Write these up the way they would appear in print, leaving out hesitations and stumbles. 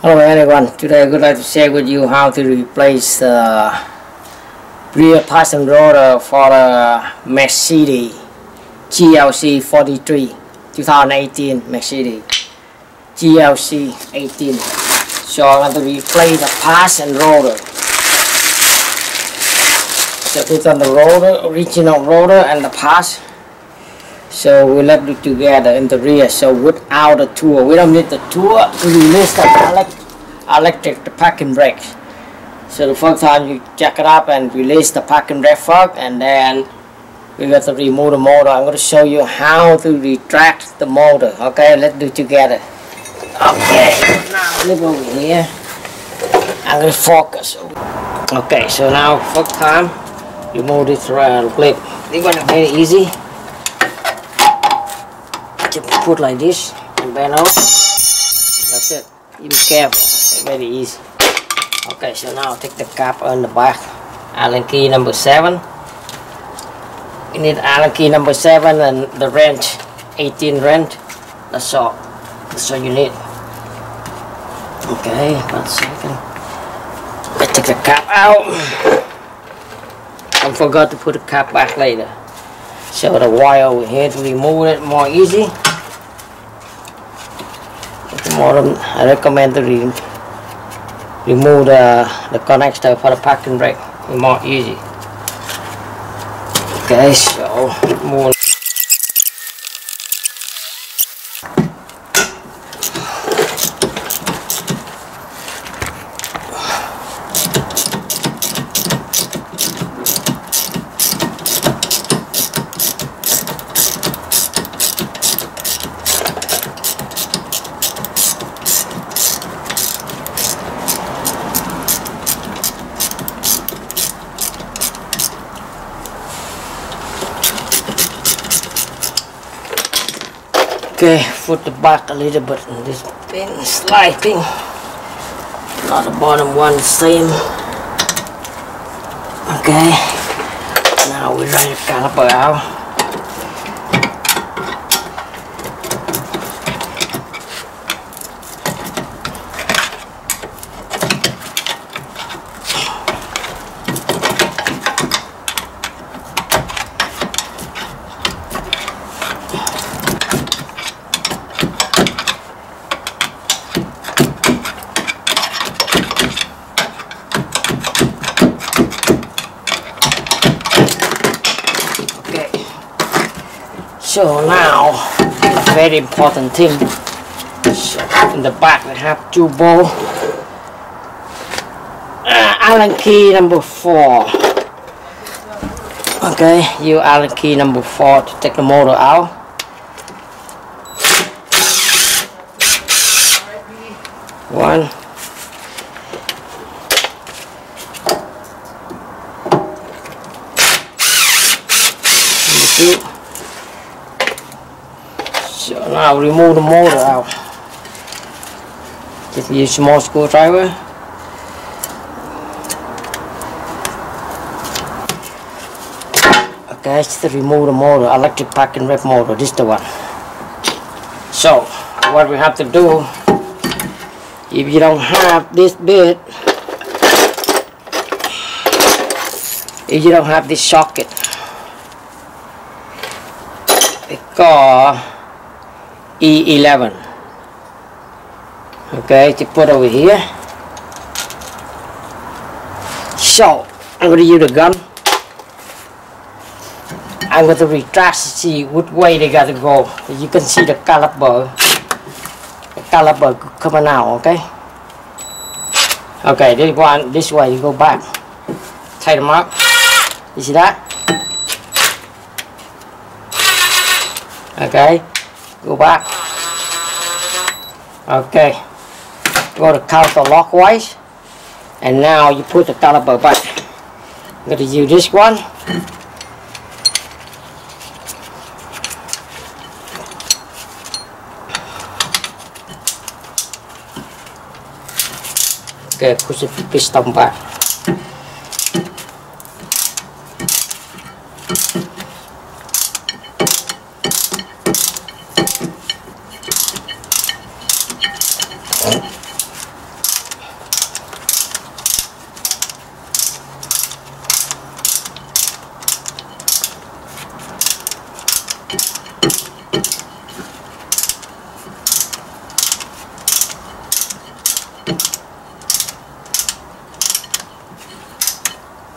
Hello everyone, today I would like to share with you how to replace the rear passenger rotor for the Mercedes GLC43 2018 Mercedes GLC 18. So I'm going to replace the passenger rotor. So put on the rotor, original rotor and the pass. So we left it together in the rear. So without the tool, we don't need the tool to release the electric parking brakes. So the first time you jack it up and release the parking brake first, and then we got to remove the motor. I'm going to show you how to retract the motor. Okay, let's do it together. Okay, now look over here. I'm going to focus. Okay, so now first time remove this clip. This one is very easy. Just put like this and bend out. That's it. You be careful. It's very easy. Okay, so now take the cap on the back. Allen key number 7. You need Allen key number 7 and the wrench, 18 wrench. That's all. That's all you need. Okay, 1 second. I take the cap out. I forgot to put the cap back later. So the wire over here to remove it more easy. I recommend to remove the connector for the parking brake. It's more easy. Okay, so more. Okay, put the back a little bit in this pin, sliding. Not the bottom one the same. Okay, now we run the caliper out. So now, very important thing. So in the back we have 2 bolts. Allen key number 4. Okay, use Allen key number 4 to take the motor out. One. Number 2. So now remove the motor out. Just use a small screwdriver. Okay, just remove the motor, electric parking brake motor. This is the one. So what we have to do, if you don't have this bit, if you don't have this socket, because E11. Okay, to put over here. So I'm going to use the gun. I'm going to retract to see which way they got to go. You can see the caliper. The caliper coming out. Okay. Okay, this way you go back. Tie them up. You see that? Okay. Go back. Okay. Go to counterclockwise. And now you put the caliper back. I'm going to use this one. Okay, push the piston back.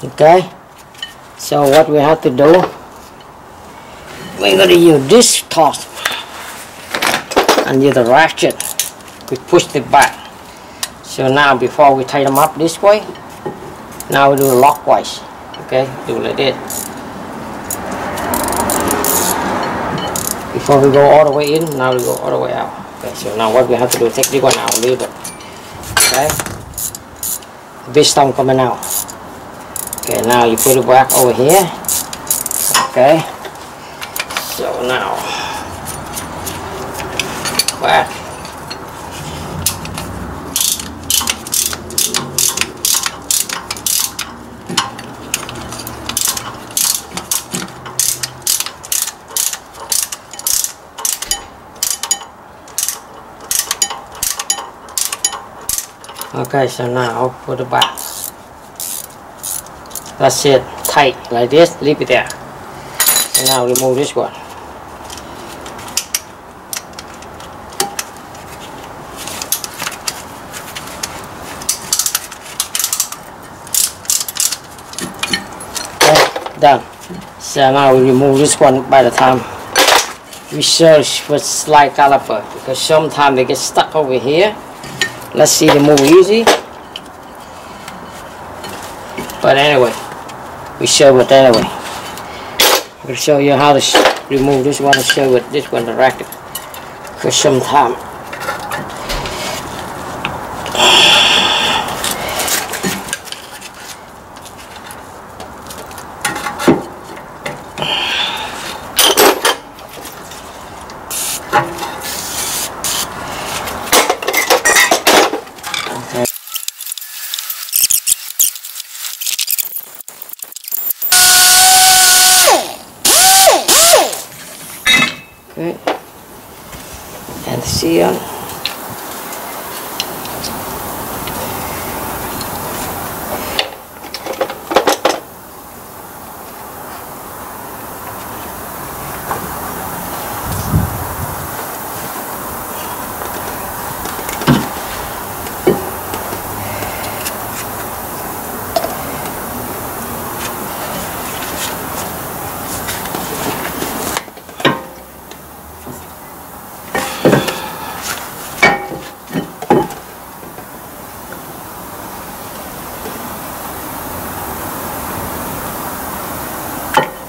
Okay, so what we have to do, we're going to use this top and use the ratchet. We push it back. So now before we tie them up this way, now we do lockwise. Okay, do like this. Before we go all the way in, now we go all the way out. Okay, so now what we have to do, take this one out a little bit. Okay, piston coming out. Okay, now you put it back over here. Okay, so now back. Okay, so now put it back. That's it, tight like this, leave it there. And now remove this one. Okay, done. So now we remove this one by the time we search for slide caliper, because sometimes they get stuck over here. Let's see, they move easy. But anyway, we show it anyway. I'll show you how to remove this one and show it this one directly. Because sometimes okay, and see on.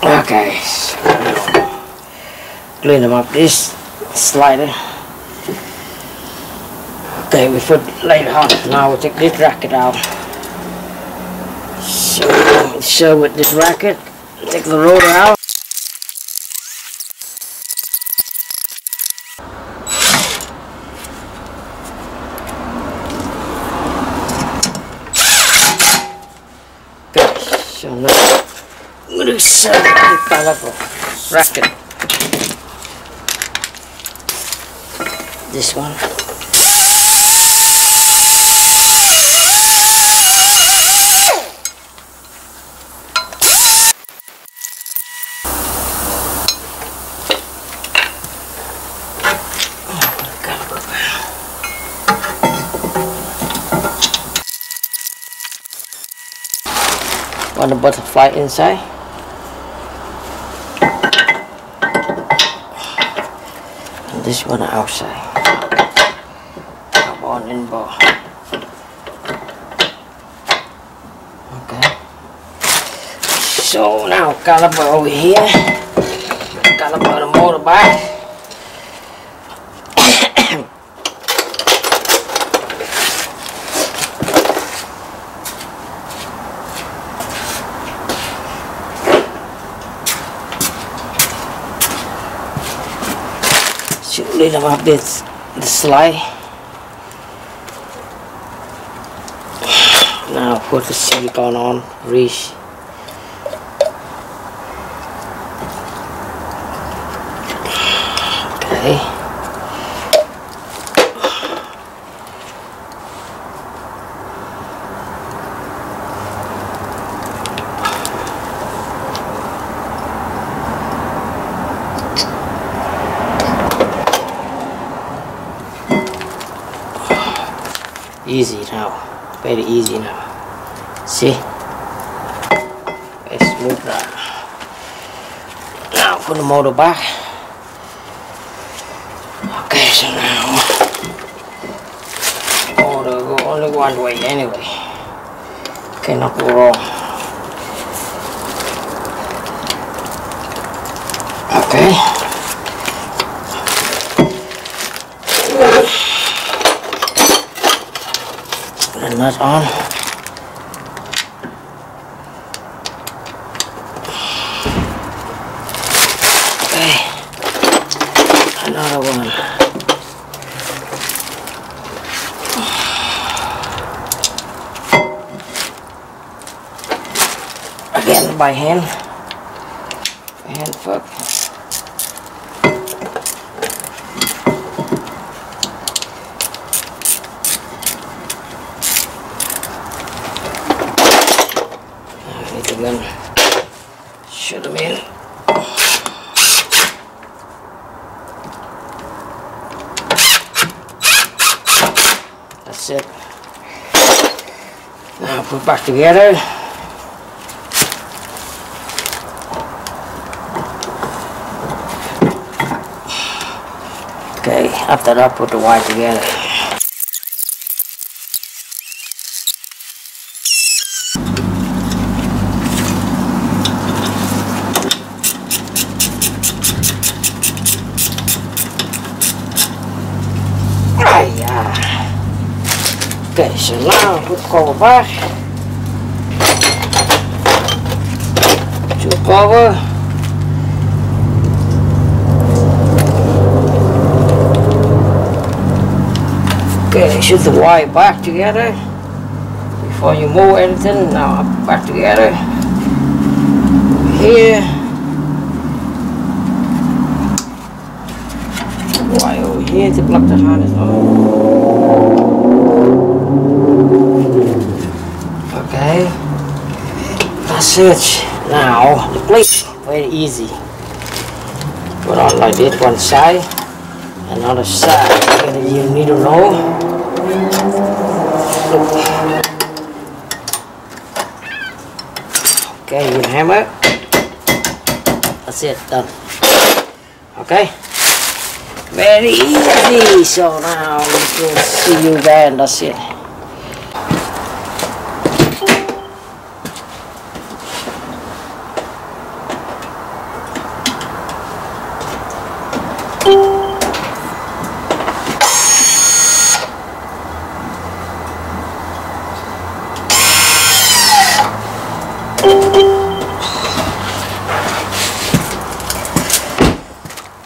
Okay, so now clean them up this slider. Okay, we put later on. Now we take this bracket out. So with this bracket, take the rotor out. Okay, so now I'm going to set the caliper bracket. This one. Want the butterfly inside. This one outside. Come on in, ball. Okay. So now caliper over here. Caliper the motor back. Lead them up this the slide. Now put the silicone on, grease. Okay. Easy now, very easy now. See? move that. Now put the motor back. Okay, so now motor go only one way anyway. Cannot go wrong. Okay. Put the nut on. Okay. Another one. Again by hand. By hand first. Then shut them in. That's it. Now put back together. Okay, after that put the wire together. Okay, so now put cover back. Two cover. Okay, shoot the wire back together before you move anything. Now back together. Here. Wire over here to plug the harness on. Okay, that's it. Now the plate, very easy. Put on like this, one side, another side. You need to know. Okay, you hammer. That's it, done. Okay, very easy. So now we can see you there, and that's it.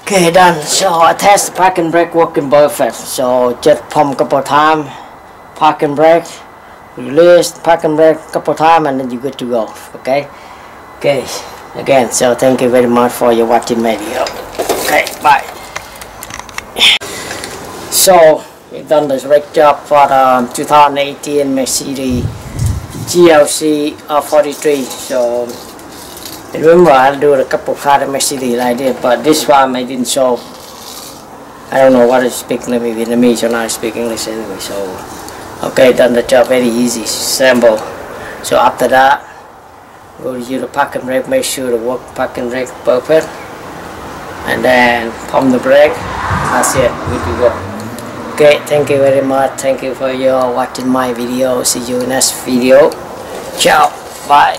Okay, done. So I test the parking brake working perfect. So just pump a couple of times, parking brake, release the parking brake a couple of times, and then you're good to go. Okay. Okay. Again, so thank you very much for your watching my video. Okay, bye. So we've done this brake job for 2018 Mercedes GLC43. So remember, I'll do a couple of cars Mercedes like this, but this one I didn't show. I don't know what to speak. Let me Vietnamese, so now I speak English anyway. So okay, done the job very easy, simple. So after that, we'll use the parking brake, make sure the work parking brake perfect, and then pump the brake. That's it, good to go. Okay, thank you very much. Thank you for your watching my video. See you in next video. Ciao, bye.